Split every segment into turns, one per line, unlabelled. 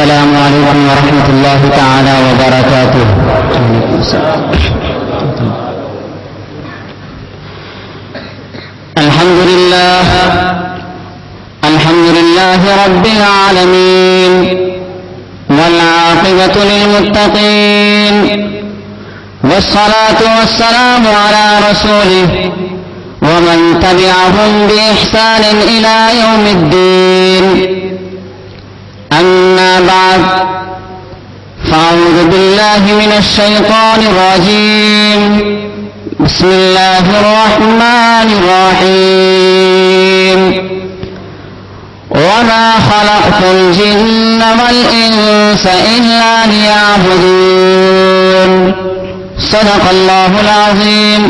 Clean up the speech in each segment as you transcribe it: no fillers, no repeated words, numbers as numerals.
السلام علیکم ورحمۃ اللہ تعالی وبرکاتہ. الحمد للہ رب العالمین والعاقبۃ للمتقین والصلاة والسلام على رسوله ومن تبعهم بإحسان إلى يوم الدين. أما بعد فأعوذ بالله من الشيطان الرجيم. بسم الله الرحمن الرحيم. وما خلقت الجن والإنس إلا ليعبدون. صدق الله العظيم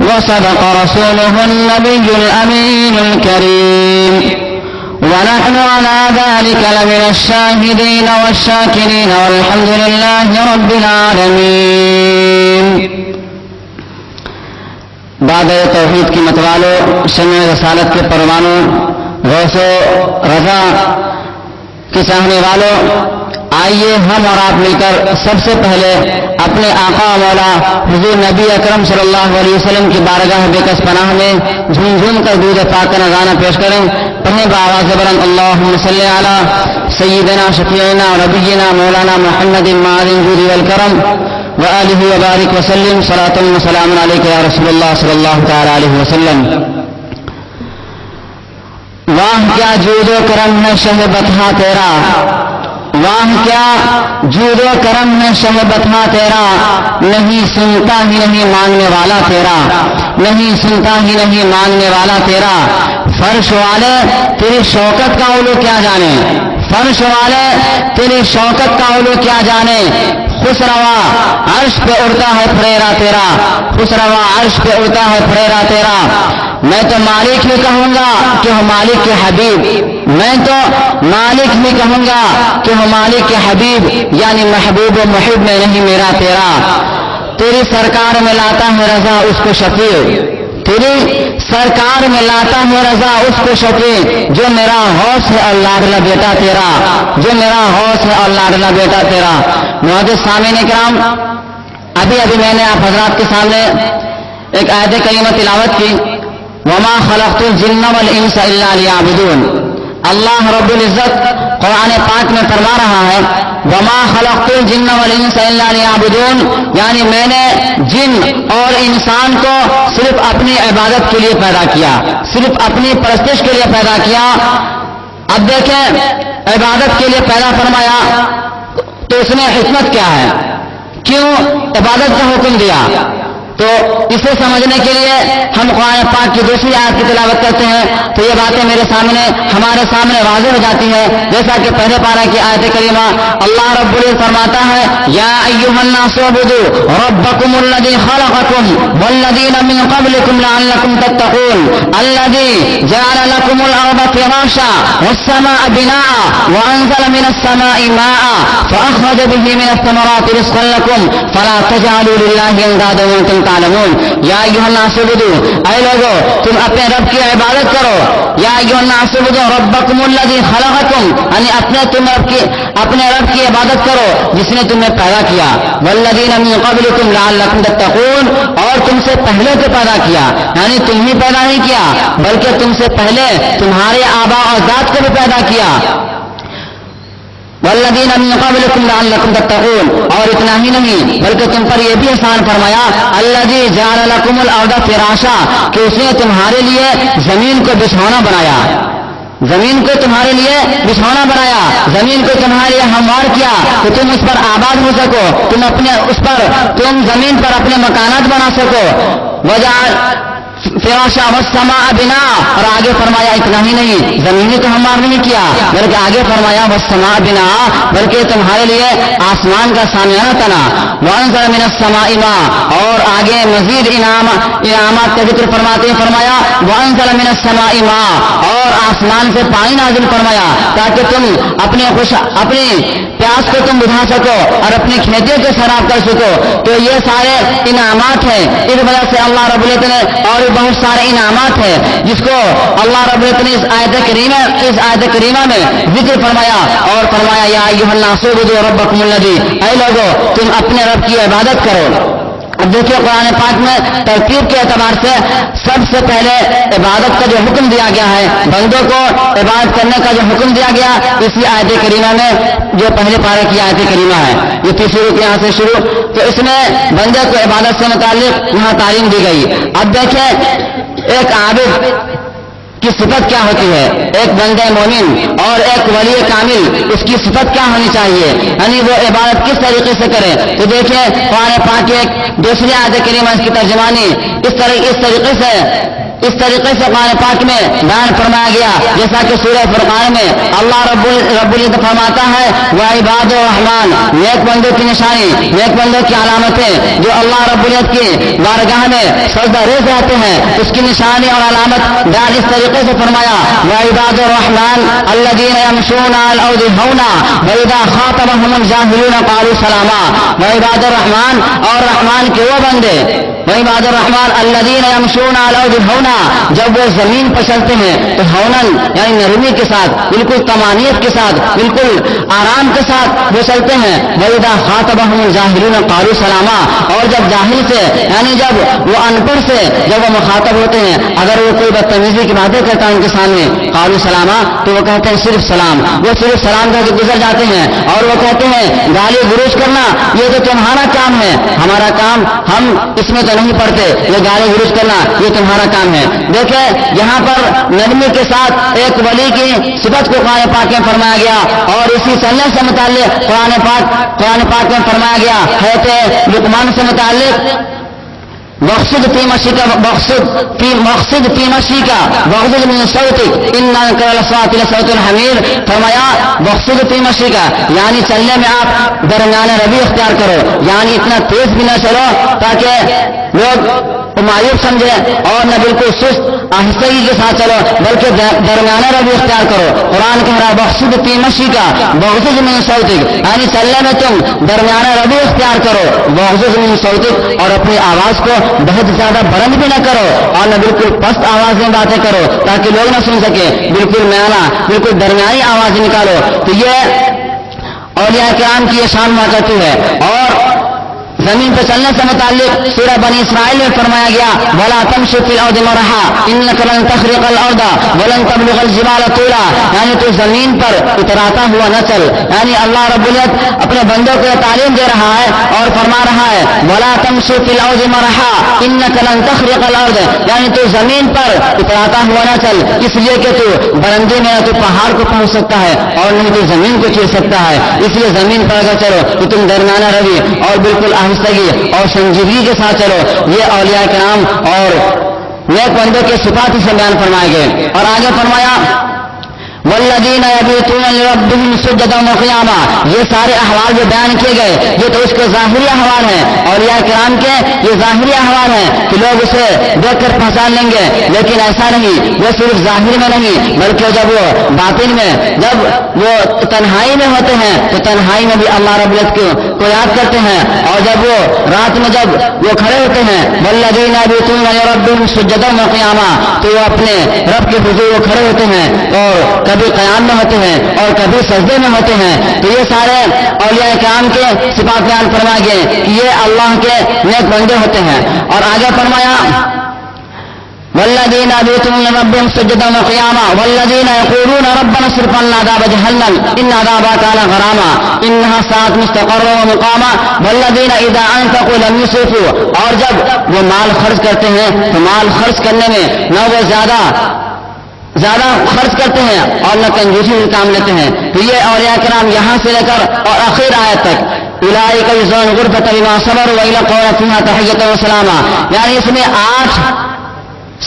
وصدق رسوله النبي الأمين الكريم. ونحن على ذلك لمن الشاهدين والشاكرين والحمد لله رب العالمين. بعد توحید کی متوالو، شمع رسالت کے پروانوں، غوث و رضا کے چاہنے والوں، آئیے ہم اور آپ مل کر سب سے پہلے اپنے آقا مولا حضور نبی اکرم صلی اللہ علیہ وسلم کی بارگاہ بے کس پناہ میں جھوم جھوم کر درود پاک کا نذرانہ پیش کریں. پڑھیں بآواز بلند اللہم صلی علی سیدنا شفیعنا و نبینا مولانا محمد معاذ الجود والکرم وآلہ وبارک وسلم. صلاۃ و سلام علیک یا رسول اللہ صلی اللہ تعالی علیہ وسلم. واہ کیا جود و کرم ہے شہ بطحہ تیرا، واہ کیا جود و کرم ہے شہ بطحہ تیرا، نہیں سنتا ہی نہیں مانگنے والا تیرا، نہیں سنتا ہی نہیں مانگنے والا تیرا. فرش والے تیری شوکت کا علو کیا جانے، فرش والے تیری شوکت کا علو کیا جانے. خوش روا عرش پہ اڑتا ہے پھریرا تیرا، خوش روا عرش پہ اڑتا ہے پھریرا تیرا. میں تو مالک بھی کہوں گا کہ ہو مالک کے حبیب، میں تو مالک بھی کہوں گا کہ ہو مالک کے حبیب، یعنی محبوب و محب میں نہیں میرا تیرا. تیری سرکار میں لاتا ہے رضا اس کو شفیع، تیری سرکار میں لاتا ہے رضا اس کو شفیع، جو میرا غوث ہے اور لاڈلا بیٹا تیرا، جو میرا غوث ہے اور لاڈلا بیٹا تیرا. معزز سامعین کرام، ابھی میں نے آپ حضرات کے سامنے ایک آیت کریمہ تلاوت کی، وما خلقت الجن والانس الا ليعبدون. اللہ رب العزت قرآن پاک میں فرما رہا ہے وما خلقت الجن والانس الا ليعبدون، یعنی میں نے جن اور انسان کو صرف اپنی عبادت کے لیے پیدا کیا، صرف اپنی پرستش کے لیے پیدا کیا. اب دیکھیں عبادت کے لیے پیدا فرمایا تو اس میں حکمت کیا ہے، کیوں عبادت کا حکم دیا؟ تو اسے سمجھنے کے لیے ہم قرآن پاک کی دوسری آیت کی تلاوت کرتے ہیں تو یہ باتیں ہمارے سامنے واضح ہو جاتی ہے. جیسا کہ پہلے پارہ کی آیت کریمہ اللہ رب العزت فرماتا ہے یا ایھا الناس اعبدوا ربکم الذی خلقکم والذین من قبلکم لعلکم تتقون الذی جعل لکم الارض فراشا والسماء بناء وانزل من السماء ماء فاخرج به من الثمرات رزقا لکم فلا تجعلوا للہ اندادا وانتم تعلمون. یا ایھا الناس اعبدوا، اے لوگو تم اپنے رب کی عبادت کرو. یا ایھا الناس اعبدوا ربکم الذی خلقکم، یعنی اپنے رب کی عبادت کرو جس نے تمہیں پیدا کیا. والذین من قبلکم لعلکم تتقون، اور تم سے پہلے کو پیدا کیا، یعنی تم ہی پیدا نہیں کیا بلکہ تم سے پہلے تمہارے آباء و اجداد کو بھی پیدا کیا. والذین من قبلکم لعلکم تتقون، اور اتنا ہی نہیں بلکہ تم پر یہ بھی احسان فرمایا الذی جعل لکم الارض فراشا، کہ اس نے تمہارے لیے زمین کو بچھونا بنایا، زمین کو تمہارے لیے بچھونا بنایا، زمین کو تمہارے لیے ہموار کیا کہ تم اس پر آباد ہو سکو، تم زمین پر اپنے مکانات بنا سکو. وجعل فراشا والسماء بناء، اور آگے فرمایا اتنا ہی نہیں زمین کو ہموار نہیں کیا بلکہ آگے فرمایا والسماء بناء، بلکہ تمہارے لیے آسمان کا سامیانہ تنا. وانزل من السماء ماء، اور آگے مزید انعامات کا ذکر فرماتے فرمایا وانزل من السماء ماء، اور اور آسمان سے پانی نازل فرمایا تاکہ تم اپنی پیاس کو تم بجھا سکو اور اپنی کھیتیوں کو سیراب کر سکو. تو یہ سارے انعامات ہیں. اس وجہ سے اللہ رب العزت نے اور بھی بہت سارے انعامات ہیں جس کو اللہ رب العزت نے اس آیت کریمہ میں ذکر فرمایا اور فرمایا یا ایھا الناس اعبدوا ربکم الذی، اے لوگو تم اپنے رب کی عبادت کرو. اب دیکھیے قرآن پاک میں ترتیب کے اعتبار سے سب سے پہلے عبادت کا جو حکم دیا گیا ہے، بندوں کو عبادت کرنے کا جو حکم دیا گیا اسی آیت کریمہ میں جو پہلے پارے کی آیت کریمہ ہے، یہ تیسری رکو یہاں سے شروع. تو اس میں بندے کو عبادت سے متعلق یہاں تعلیم دی گئی. اب دیکھیں ایک عابد کی صفت کیا ہوتی ہے، ایک بندے مومن اور ایک ولی کامل اس کی صفت کیا ہونی چاہیے، یعنی وہ عبادت کس طریقے سے کرے. تو دیکھیں قرآن پاک کی ایک دوسری آیت کریمہ اس کی ترجمانی اس طریقے سے قرآن پاک میں بیان فرمایا گیا جیسا کہ سورہ فرقان میں اللہ رب العزت فرماتا ہے وعباد الرحمن، نیک بندوں کی نشانی، نیک بندوں کی علامتیں جو اللہ رب العزت کی بارگاہ میں سجدہ ریز رہتے ہیں اس کی نشانی اور علامت بیان اس طریقے سے فرمایا وعباد الرحمن الذین یمشون علی الارض ہونا واذا خاطبهم الجاہلون قالوا سلاما. وعباد الرحمن اور رحمان کے وہ بندے وعباد الرحمن الذین یمشون علی الارض ہونا، جب وہ زمین پر چلتے ہیں تو ہونن یعنی نرمی کے ساتھ، بالکل طمانینت کے ساتھ، بالکل آرام کے ساتھ وہ چلتے ہیں. وَإِذَا خَاطَبَهُمُ الْجَاهِلُونَ قَالُوا سَلَامًا، اور جب جاہل سے یعنی جب وہ ان پڑھ سے جب وہ مخاطب ہوتے ہیں اگر وہ کوئی بدتمیزی کی باتیں کرتا ہے ان کے سامنے قالوا سلاما تو وہ کہتے ہیں صرف سلام. وہ صرف سلام کر کے گزر جاتے ہیں اور وہ کہتے ہیں گالی گلوچ کرنا یہ تو تمہارا کام ہے، ہمارا کام ہم اس میں تو نہیں پڑتے، یہ گالی گلوچ کرنا یہ تمہارا کام ہے. دیکھیں یہاں پر نرمی کے ساتھ ایک ولی کی صفت کو قرآن پاک میں فرمایا گیا اور اسی چلنے سے متعلق قرآن پاک میں فرمایا گیا حضرت لقمان سے متعلق مقصد فی مشیکا وغضض من صوتک ان انکر الاصوات لصوت الحمیر. فرمایا مقصد فی مشیکا یعنی چلنے میں آپ درمیان روی اختیار کرو، یعنی اتنا تیز بھی نہ چلو تاکہ لوگ مایوب سمجھے اور نہ بالکل سست آہستگی کے ساتھ چلو بلکہ درمیانہ روی اختیار کرو. قرآن کہہ رہا مقصد فی مشیکا وغضض من صوتک یعنی چلنے میں تم درمیانہ روی اختیار کرو، وغضض من صوتک اور اپنی آواز کو بہت زیادہ بلند بھی نہ کرو اور نہ بالکل پست آواز میں باتیں کرو تاکہ لوگ نہ سن سکے، بالکل میانہ بالکل درمیانی آواز نکالو. تو یہ اولیاء کرام کی یہ شان ہوا کرتی ہے. اور زمین پہ چلنے سے متعلق سورہ بنی اسرائیل میں فرمایا گیا وَلَا تَمْشِ فِي الْأَرْضِ مَرَحًا إِنَّكَ لَن تَخْرِقَ الْأَرْضَ وَلَن تَبْلُغَ الْجِبَالَ طُولًا، یعنی تو زمین پر اتراتا ہوا نہ چل. یعنی اللہ رب العزت اپنے بندوں کو تعلیم دے رہا ہے اور فرما رہا ہے وَلَا تَمْشِ فِي الْأَرْضِ مَرَحًا إِنَّكَ لَن تَخْرِقَ الْأَرْضَ، یعنی تو زمین پر اتراتا ہوا نہ چل اس لیے کہ تو بلندی میں نہ تو پہاڑ کو پہنچ سکتا ہے اور نہ تو زمین کو چیر سکتا ہے. اس لیے زمین پر اگر چلو تو تم درمیانہ روی اور بالکل آہستگی اور سنجیدگی کے ساتھ چلو. یہ اولیاء کرام اور نیک بندوں کے صفات سے بیان فرمائے گئے. اور آگے فرمایا والذین یبیتون لربہم سجدا وقیاما، یہ سارے احوال جو بیان کیے گئے یہ تو اس کے ظاہری احوال ہیں، اولیاء کرام کے یہ ظاہری احوال ہیں کہ لوگ اسے دیکھ کر پہچان لیں گے، لیکن ایسا نہیں، وہ صرف ظاہر میں نہیں بلکہ جب وہ باطن میں جب وہ تنہائی میں ہوتے ہیں تو تنہائی میں بھی اللہ رب العزت کو یاد کرتے ہیں، اور جب وہ رات میں جب وہ کھڑے ہوتے ہیں والذین یبیتون لربہم سجدا وقیاما تو وہ اپنے رب کے حضور وہ کھڑے ہوتے ہیں اور کبھی قیام میں ہوتے ہیں اور کبھی سجدے میں ہوتے ہیں. تو یہ سارے اولیاء کرام کے صفات بیان فرمائے گئے کہ یہ اللہ کے نیک بندے ہوتے ہیں. اور آگے فرمایا والذین یبیتون لربہم سجدا وقیاما والذین یقولون ربنا اصرف عنا عذاب جہنم ان عذابها کان غراما انها ساءت مستقرا ومقاما والذین اذا انفقوا لم یسرفوا، اور جب وہ مال خرچ کرتے ہیں تو مال خرچ کرنے میں نہ وہ زیادہ خرچ کرتے ہیں اور نہ کنجوسی سے کام لیتے ہیں. تو یہ اولیاء کرام یہاں سے لے کر اور آخر آیت تک اولئک یجزون غرفۃ بما صبروا ویلقون فیہا تحیۃ وسلاما، یعنی اس میں 8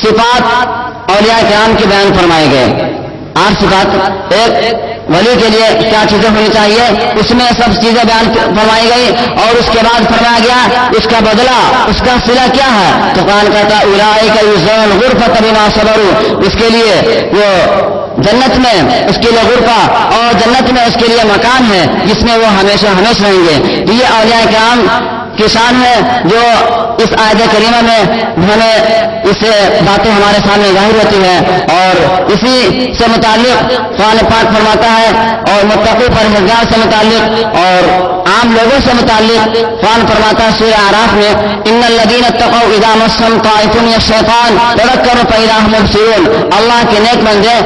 صفات اولیاء کرام کے بیان فرمائے گئے. 8 صفات، ایک ولی کے لیے کیا چیزیں ہونی چاہیے، اس میں سب چیزیں بیان فرمائی گئی، اور اس کے بعد فرمایا گیا اس کا بدلہ، اس کا صلہ کیا ہے، تو قرآن کہتا ہے اولئک یجزون غرفۃ بما صبروا، اس کے لیے وہ جنت میں اس کے لیے غرفہ اور جنت میں اس کے لیے مکان ہے جس میں وہ ہمیشہ ہمیشہ رہیں گے۔ یہ اولیاء کرام کی شان ہے جو اس آیت کریمہ میں ہمیں اس باتیں ہمارے سامنے ظاہر ہوتی ہے، اور اسی سے متعلق قرآن پاک فرماتا ہے، اور متقی پرہیزگار سے متعلق اور عام لوگوں سے متعلق قرآن فرماتا ہے سورہ اعراف میں ان الذین اتقوا اذا مسهم طائف من الشیطان تذکروا فاذا هم مبصرون، اللہ کے نیک بندے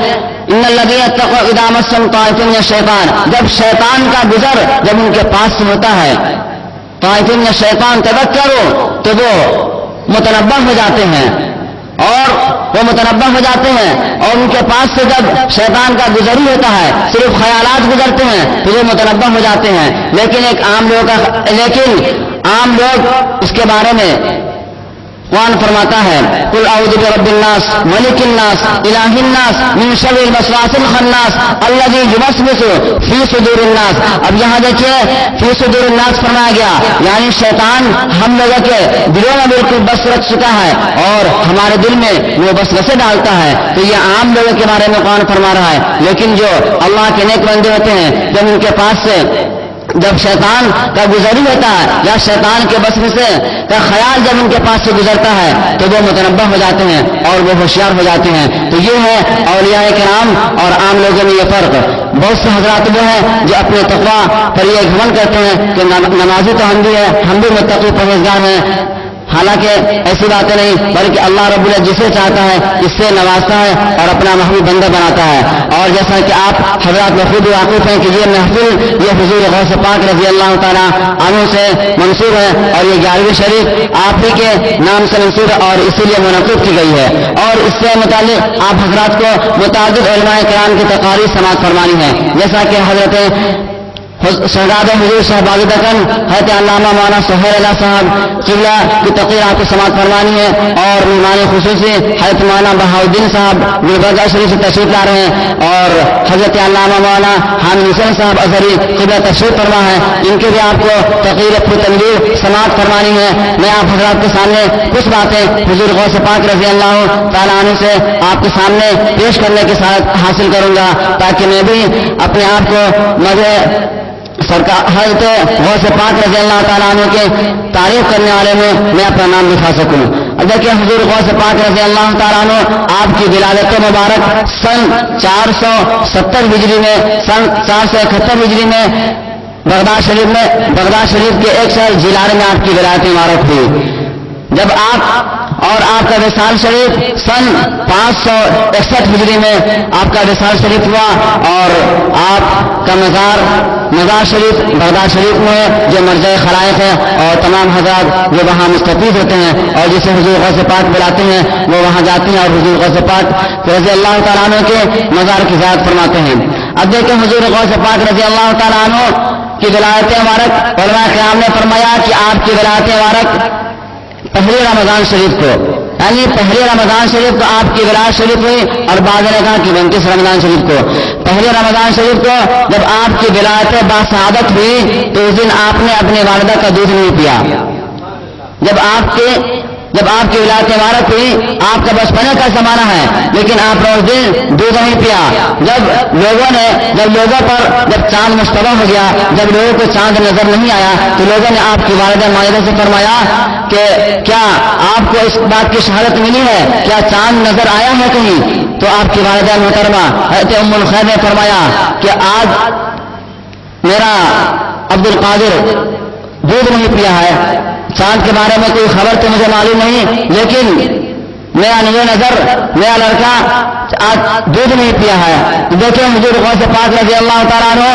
ان الذین اتقوا اذا مسهم طائف من الشیطان، جب شیطان کا گزر جب ان کے پاس سے ہوتا ہے، طائف من الشیطان تذکروا، تو وہ متنبہ ہو جاتے ہیں، اور وہ متنبہ ہو جاتے ہیں، اور ان کے پاس سے جب شیطان کا گزر ہی ہوتا ہے، صرف خیالات گزرتے ہیں تو وہ متنبہ ہو جاتے ہیں۔ لیکن عام لوگ اس کے بارے میں قرآن فرماتا ہے قل اعوذ برب الناس ملک الناس الہ الناس من شر الوسواس الخناس الذی یوسوس فی صدور الناس۔ اب یہاں دیکھیے فی صدور الناس فرمایا گیا، یعنی شیطان ہم لوگوں کے دلوں میں بالکل بس رکھ چکا ہے اور ہمارے دل میں وہ بس وسے ڈالتا ہے، تو یہ عام لوگوں کے بارے میں قرآن فرما رہا ہے۔ لیکن جو اللہ کے نیک بندے ہوتے ہیں، جب ان کے پاس سے جب شیطان کا گزر ہوتا ہے یا شیطان کے بس سے کا خیال جب ان کے پاس سے گزرتا ہے تو وہ متنبہ ہو جاتے ہیں اور وہ ہوشیار ہو جاتے ہیں۔ تو یہ ہے اولیاء کرام اور عام لوگوں میں یہ فرق۔ بہت سے حضرات وہ ہیں جو اپنے تقویٰ پر یہ گھمنڈ کرتے ہیں کہ نمازی تو ہم بھی ہیں، ہم بھی متقی پرہیزگار ہیں، حالانکہ ایسی باتیں نہیں، بلکہ اللہ رب العزت جسے چاہتا ہے اس سے نوازتا ہے اور اپنا محبوب بندہ بناتا ہے۔ اور جیسا کہ آپ حضرات بخود واقف ہیں کہ یہ محفل یہ حضور غوث پاک رضی اللہ تعالیٰ عنہ سے منسوب ہے، اور یہ 11ویں شریف آپ ہی کے نام سے منسوب ہے اور اسی لیے منعقد کی گئی ہے، اور اس سے متعلق آپ حضرات کو متعدد علماء کرام کی تقاریر سماعت فرمانی ہے، جیسا کہ حضرت شہزاد حضور شہباز دکن حضرت علامہ مولانا سہیل اللہ صاحب قبلہ کی تقریر آپ کو سماعت فرمانی ہے، اور مہمان خصوصی حضرت مولانا بہاؤدین صاحب گلبرگہ شریف سے تشریف لا رہے ہیں، اور حضرت علامہ مولانا حامد حسین صاحب ازہری قبلہ تشریف فرما ہے، ان کے بھی آپ کو تقریر تنویر سماعت فرمانی ہے۔ میں آپ حضرات کے سامنے کچھ باتیں حضور غوث پاک رضی اللہ تعالیٰ عنہ سے آپ کے سامنے پیش کرنے کی سعادت حاصل کروں گا، تاکہ میں بھی اپنے آپ کو مجھے سرکار حضرت غوث پاک رضی اللہ تعالیٰ عنہ کے تعریف کرنے والے میں اپنا نام لکھا سکوں۔ اب دیکھیں حضور غوث پاک رضی اللہ تعالیٰ عنہ آپ کی ولادت مبارک سن 470 ہجری میں، سن 471 ہجری میں بغداد شریف کے ایک شہر جیلان میں آپ کی ولادت مبارک ہوئی۔ جب آپ کا وصال شریف سن 561 ہجری میں آپ کا وصال شریف ہوا، اور آپ کا مزار شریف بغداد شریف میں ہے جو مرجع خلائق ہے، اور تمام حضرات جو وہاں مستفید ہوتے ہیں اور جسے حضور غوث پاک بلاتے ہیں وہ وہاں جاتے ہیں اور حضور غوث پاک رضی اللہ تعالیٰ عنہ کے مزار کی زیارت فرماتے ہیں۔ اب دیکھیں حضور غوث پاک رضی اللہ تعالیٰ عنہ کی ولایت مبارک، علماء کرام نے فرمایا کہ آپ کی ولایت مبارک پہلے رمضان شریف کو، یعنی پہلے رمضان شریف کو آپ کی ولادت شریف ہوئی، اور بعد نے کہا کہ 29 رمضان شریف کو، پہلے رمضان شریف کو جب آپ کی ولادت باسعادت ہوئی تو اس دن آپ نے اپنی والدہ کا دودھ نہیں پیا۔ جب آپ کی ولادت مبارک ہوئی، آپ کا بچپنے کا زمانہ ہے، لیکن آپ نے اس دن دودھ نہیں پیا۔ جب لوگوں پر چاند مشتبہ ہو گیا، جب لوگوں کو چاند نظر نہیں آیا تو لوگوں نے آپ کی والدہ مائدہ سے فرمایا کہ کیا آپ کو اس بات کی شہادت ملی ہے، کیا چاند نظر آیا ہے کہیں؟ تو آپ کی والدہ محترمہ حضرت ام الخیر نے فرمایا کہ آج میرا عبد القادر دودھ نہیں پیا ہے، چاند کے بارے میں کوئی خبر تو مجھے معلوم نہیں، لیکن میرا لڑکا آج دودھ نہیں پیا ہے۔ دیکھیں حضور غوث پاک رضی اللہ تعالیٰ عنہ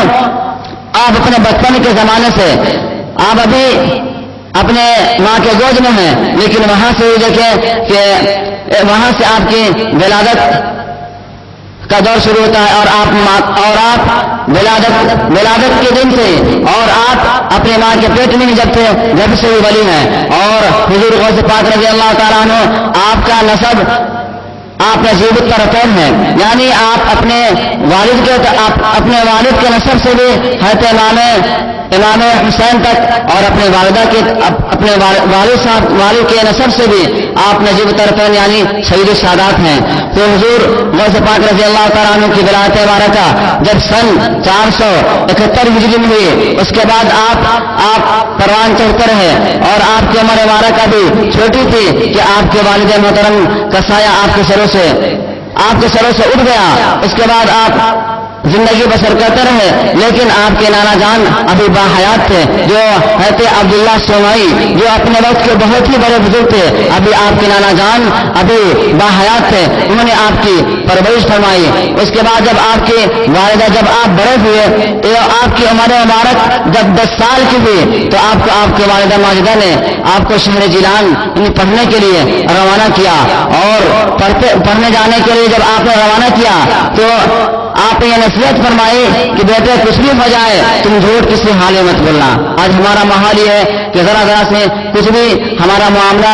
آپ اپنے بچپن کے زمانے سے آپ ابھی اپنے ماں کے گود میں ہیں، لیکن وہاں سے دیکھیں کہ وہاں سے آپ کی ولادت کا دور شروع ہوتا ہے، اور آپ ولادت کے دن سے، اور آپ اپنے ماں کے پیٹ میں جب سے ولی ہیں، اور حضور غوث پاک رضی اللہ تعالیٰ عنہ آپ کا نسب آپ نجیب الطرفین ہیں، یعنی آپ اپنے والد کے نسب سے بھی حضرت امام حسین تک اور اپنے والدہ کے اپنے والد کے نسب سے بھی آپ نجیب الطرفین یعنی سید السادات ہیں۔ تو حضور غوث پاک رضی اللہ تعالیٰ عنہ کی ولایت مبارکہ جب سن 471 ہجری میں ہوئی، اس کے بعد آپ پروان چڑھتے رہے اور آپ کی عمر مبارکہ بھی چھوٹی تھی کہ آپ کے والد محترم کا سایہ آپ کے سروں سے اٹھ گیا۔ اس کے بعد آپ زندگی بسر کرتے رہے، لیکن آپ کے نانا جان ابھی باحیات تھے، جو حضرت عبداللہ سومائی جو اپنے وقت کے بہت ہی بڑے بزرگ تھے، ابھی آپ کے نانا جان ابھی باحیات تھے، انہوں نے آپ کی پرورش فرمائی۔ اس کے بعد جب آپ کی والدہ جب آپ بڑے ہوئے تو آپ کی عمر مبارک جب 10 سال کی ہوئی تو آپ کے والدہ ماجدہ نے آپ کو شہر جیلان پڑھنے کے لیے روانہ کیا، اور پڑھنے جانے کے لیے جب آپ نے روانہ کیا تو آپ نے یہ نصیحت فرمائی کہ بیٹے کچھ بھی ہو جائے تم جھوٹ کسی حال میں مت بولنا۔ آج ہمارا ماحول یہ ہے کہ ذرا سے کچھ بھی ہمارا معاملہ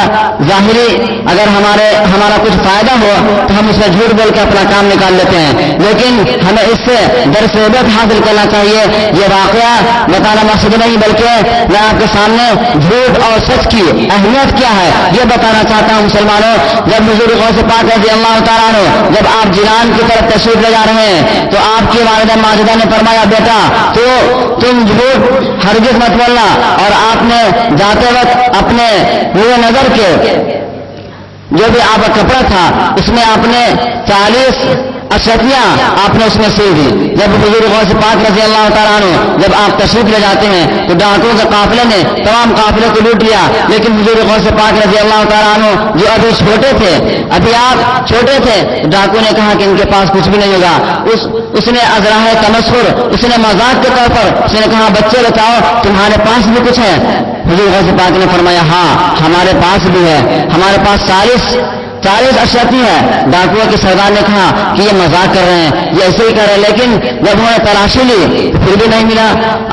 ظاہری اگر ہمارا کچھ فائدہ ہو تو ہم اسے جھوٹ بول کے اپنا کام نکال لیتے ہیں، لیکن ہمیں اس سے درس عبرت حاصل کرنا چاہیے۔ یہ واقعہ بتانا مقصد نہیں، بلکہ میں آپ کے سامنے جھوٹ اور سچ کی اہمیت کیا ہے یہ بتانا چاہتا ہوں۔ مسلمانوں، جب حضور غوث پاک رضی اللہ تعالیٰ عنہ جب آپ جیلان کی طرف تشریف لے جا رہے ہیں تو آپ کی والدہ ماجدہ نے فرمایا بیٹا تو تم جھوٹ ہرگز مت بولنا، اور آپ نے جاتے وقت اپنے ہوئے نظر کے جو بھی آپ کا کپڑا تھا اس میں آپ نے 40 اشرفیاں آپ نے اس میں سی دی۔ جب حضور غوث پاک رضی اللہ تعالیٰ عنہ جب آپ تشریف لے جاتے ہیں تو ڈاکوؤں کے قافلے نے تمام قافلے کو لوٹ لیا، لیکن حضور غوث پاک رضی اللہ تعالیٰ عنہ جو ابھی چھوٹے تھے، ڈاکو نے کہا کہ ان کے پاس کچھ بھی نہیں ہوگا۔ اس نے ازراہ تمسخر، اس نے مذاق کے طور پر اس نے کہا بچے بتاؤ تمہارے پاس بھی کچھ ہے؟ حضور غوث پاک نے فرمایا ہاں ہمارے پاس بھی ہے، ہمارے پاس 40 اشرفی ہے۔ ڈاکوؤں کے سردار نے کہا کہ یہ مذاق کر رہے ہیں، یہ ایسے ہی کر رہے ہیں، لیکن جب انہوں نے تلاشی لی پھر بھی نہیں ملا۔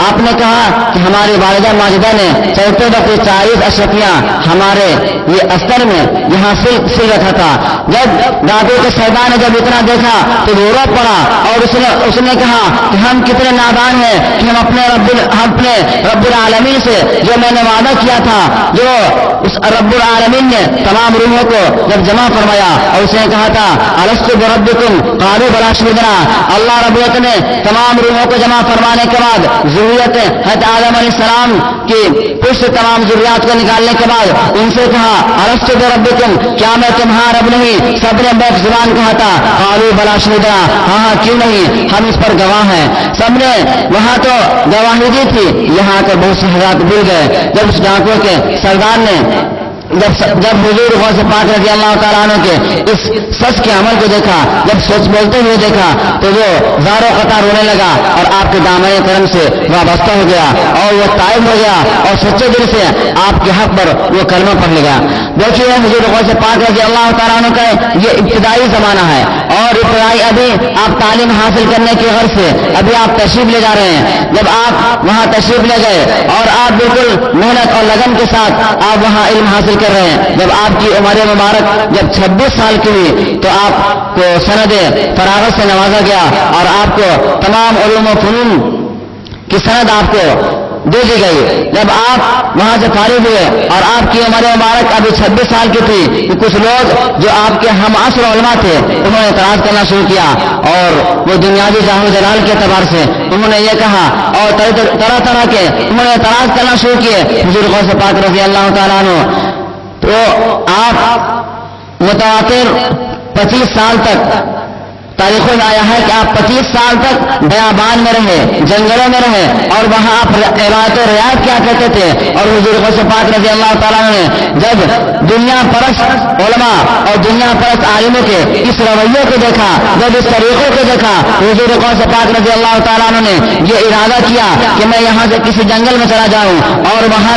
آپ نے کہا کہ ہماری والدہ ماجدہ نے چلتے وقت 40 اشرفیاں ہمارے یہ استر میں یہاں سل رکھا تھا۔ جب ڈاکوؤں کے سردار نے جب اتنا دیکھا تو وہ رو پڑا اور اس نے کہا کہ ہم کتنے نادان ہیں کہ ہم اپنے رب العالمین سے جو میں نے وعدہ کیا تھا، جو اس رب العالمین نے تمام روحوں کو جب جمع فرمایا اور اس نے کہا تھا الست بربکم قالوا بلی شہدنا، اللہ رب العزت نے تمام روحوں کو جمع فرمانے کے بعد ذریت حضرت آدم علیہ السلام کی پشت تمام ذریات کو نکالنے کے بعد ان سے کہا الست بربکم، کیا میں تمہارا رب نہیں؟ سب نے بیک زبان کہا تھا قالوا بلی شہدنا، ہاں کیوں نہیں، ہم اس پر گواہ ہیں۔ سب نے وہاں تو گواہی دی تھی، یہاں کر بہت سے حضرات بھول گئے۔ جب اس ڈاکو کے سردار نے جب حضور غوث پاک رضی اللہ تعالیٰ عنہ کے اس سچ کے عمل کو دیکھا، جب سچ بولتے ہوئے دیکھا تو وہ زاروں قطار رونے لگا اور آپ کے دامن کرم سے وابستہ ہو گیا اور وہ طائب ہو گیا اور سچے دل سے آپ کے حق پر وہ کلمہ پڑھ لگا۔ دیکھیے حضور غوث پاک رضی اللہ تعالیٰ عنہ کا یہ ابتدائی زمانہ ہے اور ابتدائی ابھی آپ تعلیم حاصل کرنے کی غرض سے ابھی آپ تشریف لے جا رہے ہیں۔ جب آپ وہاں تشریف لے گئے اور آپ بالکل محنت اور لگن کے ساتھ آپ وہاں علم حاصل کر رہے ہیں، جب آپ کی عمر مبارک جب 26 سال کی ہوئی تو آپ کو سند فراغت سے نوازا گیا اور آپ کو تمام علوم و فنون کی سند آپ کو دے دی گئی۔ جب آپ وہاں سے فارغ ہوئے اور آپ کی عمر مبارک ابھی 26 سال کی تھی کہ کچھ لوگ جو آپ کے ہم عصر علماء تھے انہوں نے اعتراض کرنا شروع کیا اور وہ دنیاوی جاہ و جلال کے اعتبار سے انہوں نے یہ کہا اور طرح طرح کے انہوں نے اعتراض کرنا شروع کیے حضور غوث پاک رضی اللہ تعالیٰ عنہ۔ تو آپ متواتر 25 سال تک تاریخوں میں آیا ہے کہ آپ 25 سال تک بیابان میں رہے، جنگلوں میں رہے اور وہاں آپ عبادت و رعایت کیا کرتے تھے۔ اور حضور غوث پاک رضی اللہ تعالیٰ نے جب دنیا پرست علماء اور دنیا پرست عالموں کے اس رویے کو دیکھا، جب اس طریقوں کو دیکھا، حضور غوث پاک رضی اللہ تعالیٰ نے یہ ارادہ کیا کہ میں یہاں سے کسی جنگل میں چلا جاؤں اور وہاں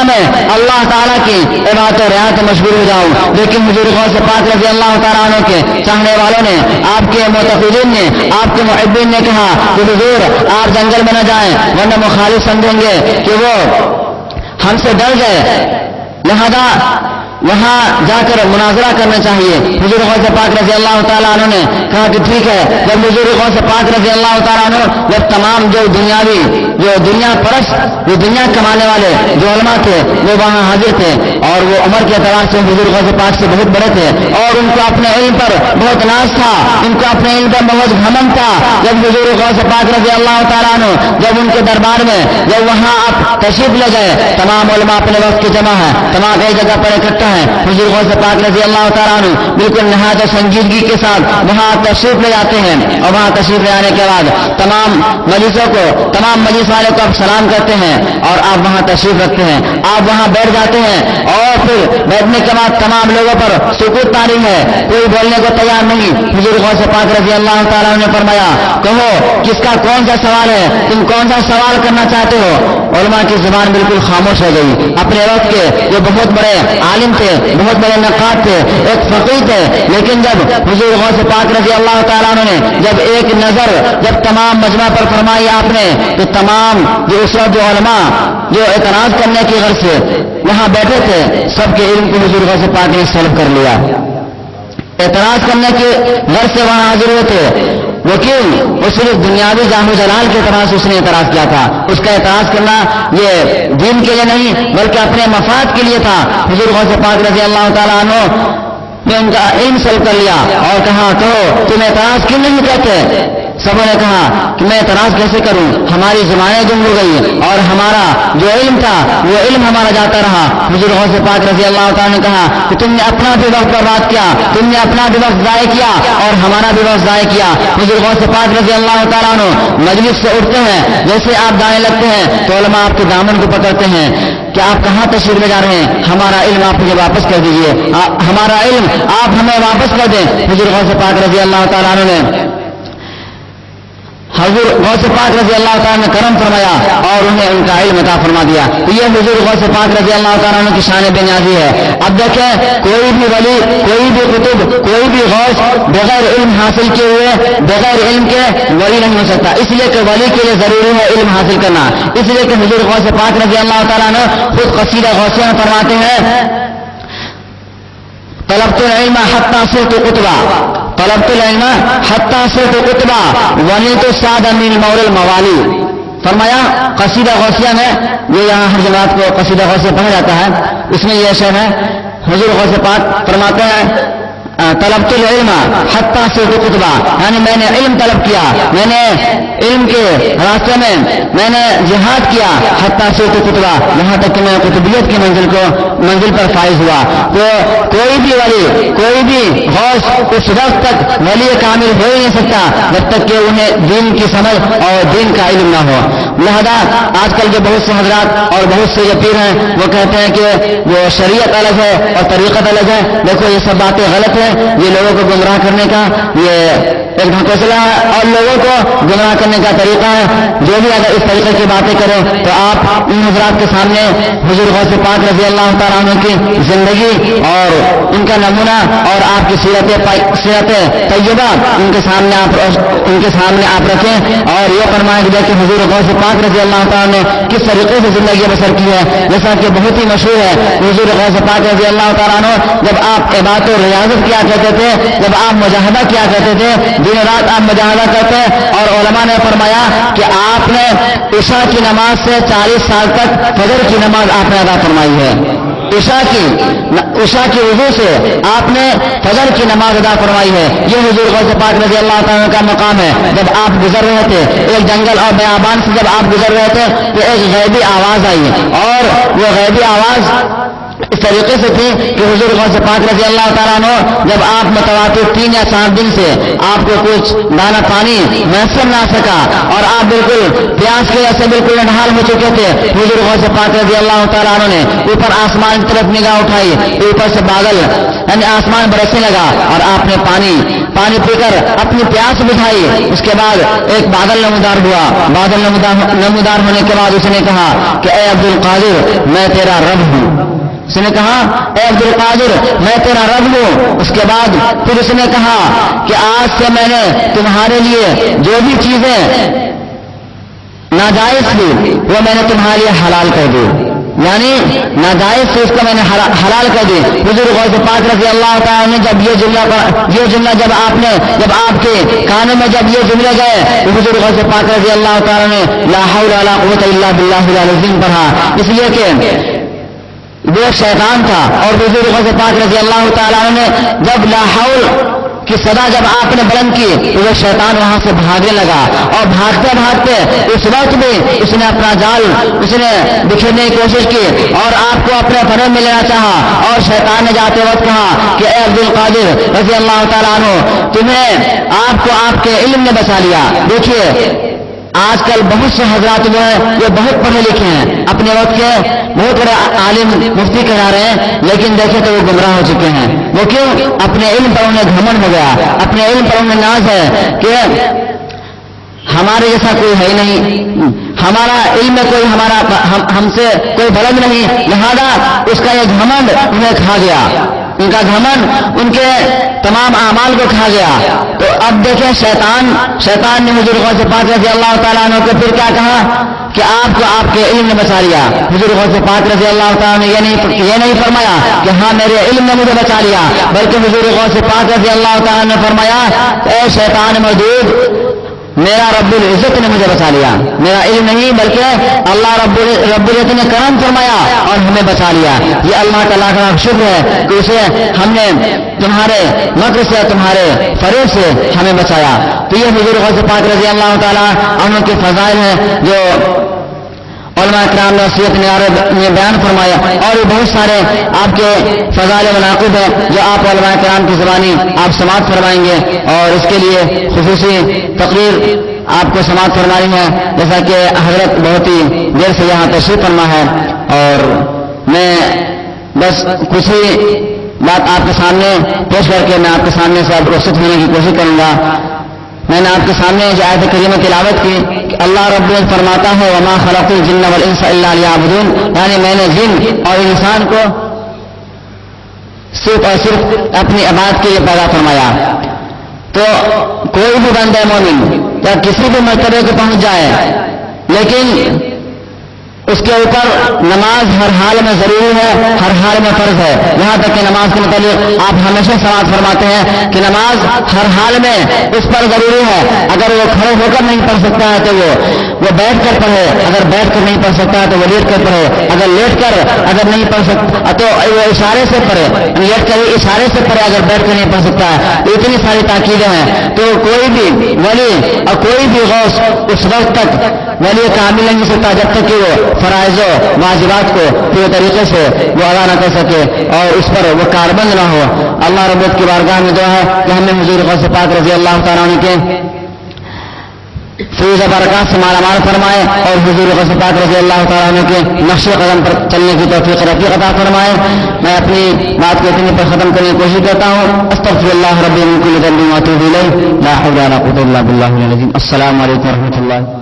میں اللہ تعالیٰ کی عبادت و رعایت مشغول ہو جاؤں۔ لیکن حضور غوث پاک رضی اللہ تعالیٰ عنہ کے چاہنے والوں نے، آپ کے معتقدین نے، آپ کے محبین نے کہا کہ حضور آپ جنگل میں نہ جائیں ورنہ مخالف سمجھیں گے کہ وہ ہم سے ڈر گئے، لہذا وہاں جا کر مناظرہ کرنا چاہیے. حضور غوث پاک رضی اللہ تعالیٰ عنہ نے کہا کہ ٹھیک ہے. جب حضور غوث پاک رضی اللہ تعالیٰ عنہ جب تمام جو دنیا پرست جو دنیا کمانے والے جو علماء تھے وہ وہاں حاضر تھے اور وہ عمر کے اعتبار سے حضور غوث پاک سے بہت بڑے تھے اور ان کو اپنے علم پر بہت ناز تھا, ان کو اپنے علم پر بہت گھمنڈ تھا. جب حضور غوث پاک رضی اللہ تعالیٰ عنہ جب ان کے دربار میں جب وہاں آپ تشریف لے گئے, تمام علماء اپنے وقت کے جمع ہیں, تمام ایک جگہ پر اکٹھا ہیں. حضور غوث پاک رضی اللہ تعالیٰ عنہ بالکل نہایت سنجیدگی کے ساتھ وہاں تشریف لے جاتے ہیں اور وہاں تشریف لے آنے کے بعد تمام مجلس والے کو آپ سلام کرتے ہیں اور آپ وہاں تشریف رکھتے ہیں. آپ وہاں بیٹھ جاتے ہیں اور پھر بیٹھنے کے بعد تمام لوگوں پر سکوت طاری ہے, کوئی بولنے کو تیار نہیں. حضور غوث پاک رضی اللہ تعالیٰ عنہ نے فرمایا کہو کس کا کون سا سوال ہے, تم کون سا سوال کرنا چاہتے ہو. علماء کی زبان بالکل خاموش ہو گئی. اپنے وقت کے یہ بہت بڑے عالم تھے, بہت بڑے نقاد تھے, ایک فقیہ تھے, لیکن جب حضور غوث پاک رضی اللہ تعالیٰ عنہ نے جب ایک نظر جب تمام مجمع پر فرمائی آپ نے تو تمام جو اس وقت جو علماء جو اعتراض کرنے کی غرض سے وہاں بیٹھے تھے سب کے علم کو حضور غوث پاک نے سلب کر لیا. اعتراض کرنے کی غرض سے وہاں حاضر ہوئے تھے, لیکن وہ صرف دنیاوی جاہ و جلال کے اعتراض سے اس نے اعتراض کیا تھا. اس کا اعتراض کرنا یہ دین کے لیے نہیں بلکہ اپنے مفاد کے لیے تھا. حضور غوث پاک رضی اللہ تعالیٰ عنہ نے ان کا علم سلب کر لیا اور کہا کہو تم اعتراض کیوں نہیں کرتے. سبوں نے کہا کہ میں اعتراض کیسے کروں, ہماری زبانیں گم ہو گئی اور ہمارا جو علم تھا وہ علم ہمارا جاتا رہا. حضور غوث پاک رضی اللہ تعالیٰ نے کہا کہ تم نے اپنا بھی وقت برباد کیا, تم نے اپنا بھی وقت ضائع کیا اور ہمارا بھی وقت ضائع کیا. حضور غوث پاک رضی اللہ تعالیٰ عنہ مجلس سے اٹھتے ہیں, جیسے آپ جانے لگتے ہیں تو علماء آپ کے دامن کو پکڑتے ہیں کہ آپ کہاں تشریف لے جا رہے ہیں, ہمارا علم آپ مجھے واپس کر دیجیے, ہمارا علم آپ ہمیں واپس کر دیں. حضور غوث پاک رضی اللہ تعالیٰ عنہ نے حضور غوث پاک رضی اللہ تعالیٰ نے کرم فرمایا اور انہیں ان کا علم عطا فرما دیا. یہ حضور غوث پاک رضی اللہ تعالیٰ عنہ کی شان بے نیازی ہے. اب دیکھیں کوئی بھی ولی, کوئی بھی قطب, کوئی بھی غوث بغیر علم حاصل کیے ہوئے بغیر علم کے ولی نہیں ہو سکتا. اس لیے کہ ولی کے لیے ضروری ہے علم حاصل کرنا. اس لیے کہ حضور غوث پاک رضی اللہ تعالیٰ عنہ خود قصیدہ غوثیہ میں فرماتے ہیں طلبت العلم حتى صرت قطبا, طلبت العلم حتى صرت قطبا ونلت السعد من المولى الموالي. فرمایا قصیدہ غوثیہ میں, یہ یہاں ہر جماعت کو قصیدہ غوثیہ پڑھا جاتا ہے, اس میں یہ شعر ہے. حضور غوث پاک فرماتے ہیں طلبت العلم حتى صرت قطبا, یعنی میں نے علم طلب کیا, میں نے علم کے راستے میں میں نے جہاد کیا حتى صرت قطبا, یہاں تک کہ میں قطبیت کی منزل پر فائز ہوا. تو کوئی بھی ولی, کوئی بھی غوث اس وقت تک ولی کامل ہو ہی نہیں سکتا جب تک کہ انہیں دین کی سمجھ اور دین کا علم نہ ہو. لہذا آج کل جو بہت سے حضرات اور بہت سے جو پیر ہیں وہ کہتے ہیں کہ وہ شریعت الگ ہے اور طریقت الگ ہے. دیکھو یہ سب باتیں غلط ہیں, یہ لوگوں کو گمراہ کرنے کا یہ ایک ڈھکوسلا ہے اور لوگوں کو گمراہ کرنے کا طریقہ ہے. جو بھی اگر اس طریقے کی باتیں کریں تو آپ ان حضرات کے سامنے حضور غوث پاک رضی اللہ تعالیٰ عنہ کی زندگی اور ان کا نمونہ اور آپ کی سیرت طیبہ ان کے سامنے آپ رکھیں اور یہ فرمائیں کہ حضور غوث پاک رضی اللہ تعالیٰ نے کس طریقے سے زندگی بسر کی ہے. جیسا کہ بہت ہی مشہور ہے حضور غوث پاک رضی اللہ تعالیٰ عنہ جب آپ عبادت و ریاضت کیا کرتے تھے, جب آپ مجاہدہ کیا کرتے تھے, دن رات آپ مجاہدہ کرتے, اور علماء نے فرمایا کہ آپ نے عشاء کی نماز سے 40 سال تک فجر کی نماز آپ نے ادا فرمائی ہے. عشاء کی وضو سے آپ نے فجر کی نماز ادا فرمائی ہے. یہ حضور غوث پاک رضی اللہ تعالیٰ کا مقام ہے. جب آپ گزر رہے تھے ایک جنگل اور بیابان سے, جب آپ گزر رہے تھے تو ایک غیبی آواز آئی اور وہ غیبی آواز اس طریقے سے تھی کہ حضور غوث پاک رضی اللہ تعالیٰ عنہ جب آپ متواتر 3 یا 7 دن سے آپ کو کچھ دانہ پانی میسر نہ سکا اور آپ بالکل پیاس کی وجہ سے بالکل نڈھال ہو چکے تھے, حضور غوث پاک رضی اللہ تعالیٰ عنہ نے اوپر آسمان کی طرف نگاہ اٹھائی, اوپر سے بادل یعنی آسمان برسنے لگا اور آپ نے پانی پی کر اپنی پیاس بجھائی. اس کے بعد ایک بادل نمودار ہوا. بادل نمودار ہونے کے بعد اس نے کہا کہ اے عبد القادر میں تیرا رب ہوں. اس نے کہا اے عبد القادر میں تیرا رب ہوں. اس کے بعد پھر اس نے کہا کہ آج سے میں نے تمہارے لیے جو بھی چیزیں ناجائز تھی وہ میں نے تمہارے لیے حلال کر دی. یعنی ناجائز سے اس کو میں نے حلال کر دی. حضور غوث پاک رضی اللہ تعالیٰ نے جب یہ جملہ جب آپ کے کانوں میں جب یہ جملے گئے تو حضور غوث پاک رضی اللہ تعالیٰ نے لا حول ولا قوت الا باللہ العظیم پڑھا، اس لیے کہ وہ شیطان تھا. اور حضور غوث پاک رضی اللہ تعالیٰ نے جب لا حول کی صدا جب آپ نے بلند کی تو وہ شیطان وہاں سے بھاگنے لگا، اور بھاگتے بھاگتے اس وقت بھی اس نے اپنا جال بکھیرنے کی کوشش کی اور آپ کو اپنے فریب میں لینا چاہا. اور شیطان نے جاتے وقت کہا کہ اے عبد القادر رضی اللہ تعالیٰ عنہ، تمہیں آپ کو آپ کے علم نے بچا لیا. دیکھیے آج کل بہت سے حضرات جو ہیں یہ بہت پڑھے لکھے ہیں، اپنے وقت کے بہت بڑے عالم مفتی کہا رہے ہیں، لیکن دیکھیں تو وہ گمراہ ہو چکے ہیں. وہ کیوں؟ اپنے علم پر انہیں گھمنڈ ہو گیا، اپنے علم پر انہیں ناز ہے کہ ہمارے جیسا کوئی ہے ہی نہیں، ہمارا علم میں کوئی ہم سے کوئی بلند نہیں، لہذا اس کا یہ گھمنڈ انہیں کھا گیا، ان کا گھمنڈ ان کے تمام اعمال کو کھا گیا. تو اب دیکھیں شیطان نے حضور غوث پاک رضی اللہ تعالیٰ عنہ کو پھر کیا کہا کہ آپ کو آپ کے علم نے بچا لیا. حضور غوث پاک رضی اللہ تعالیٰ نے یہ نہیں فرمایا کہ ہاں میرے علم نے مجھے بچا لیا، بلکہ حضور غوث پاک رضی اللہ تعالیٰ نے فرمایا اے شیطان مردود، میرا رب العزت نے مجھے بچا لیا، میرا علم نہیں بلکہ اللہ رب العزت نے کرم فرمایا اور ہمیں بچا لیا. یہ اللہ تعالیٰ کا شکر ہے کہ اسے ہم نے تمہارے مکر سے تمہارے فریب سے ہمیں بچایا. تو یہ حضور غوث پاک رضی اللہ تعالیٰ عنہ کے فضائل ہیں جو علماء کرام نے وصیت میں بیان فرمایا، اور بھی بہت سارے آپ کے فضائل و مناقب ہیں جو آپ علماء کرام کی زبانی آپ سماعت فرمائیں گے. اور اس کے لیے خصوصی تقریر آپ کو سماعت فرمانی ہے، جیسا کہ حضرت بہت ہی دیر سے یہاں تشریف فرما ہے. اور میں بس کچھ ہی بات آپ کے سامنے پیش کر کے میں آپ کے سامنے سے آپ رخصت ہونے کی کوشش کروں گا. میں نے آپ کے سامنے جو آیت کریمہ تلاوت کی کہ اللہ رب العزت فرماتا ہے وما خلقت الجن والانس الا لیعبدون، یعنی میں نے جن اور انسان کو صرف اور صرف اپنی عبادت کے لیے پیدا فرمایا. تو کوئی بھی بندہ مومن یا کسی بھی مرتبے کو پہنچ جائے لیکن اس کے اوپر نماز ہر حال میں ضروری ہے، ہر حال میں فرض ہے. یہاں تک کہ نماز کے متعلق آپ ہمیشہ سماعت فرماتے ہیں کہ نماز ہر حال میں اس پر ضروری ہے. اگر وہ کھڑے ہو کر نہیں پڑھ سکتا ہے تو وہ بیٹھ کر پڑھے، اگر بیٹھ کر نہیں پڑھ سکتا ہے تو وہ لیٹ کر پڑھے، اگر لیٹ کر اگر نہیں پڑھ سکتا تو وہ اشارے سے پڑھے، لیٹ کر اشارے سے پڑھے اگر بیٹھ کر نہیں پڑھ سکتا ہے. اتنی ساری تاکیدیں ہیں. تو کوئی بھی ولی اور کوئی بھی غوث اس وقت تک ولی کامل نہیں ہو سکتا جب تک کہ وہ فرائض و واجبات کو پورے طریقے سے وہ ادا نہ کر سکے اور اس پر وہ کاربند نہ ہو. اللہ رب العزت کی بارگاہ میں دعا ہے کہ ہمیں حضور غوث پاک رضی اللہ تعالیٰ عنہ کے فیض برکات سے مالا مال فرمائے اور حضور غوث پاک رضی اللہ تعالیٰ عنہ کے نقش قدم پر چلنے کی توفیق رفیق عطا فرمائے. میں اپنی بات کو اتنی پر ختم کرنے کی کوشش کرتا ہوں. استغفر اللہ ربی من کل ذنب واتوب الیہ، لا حول ولا قوة الا باللہ العلی العظیم. السلام علیکم ورحمۃ اللہ.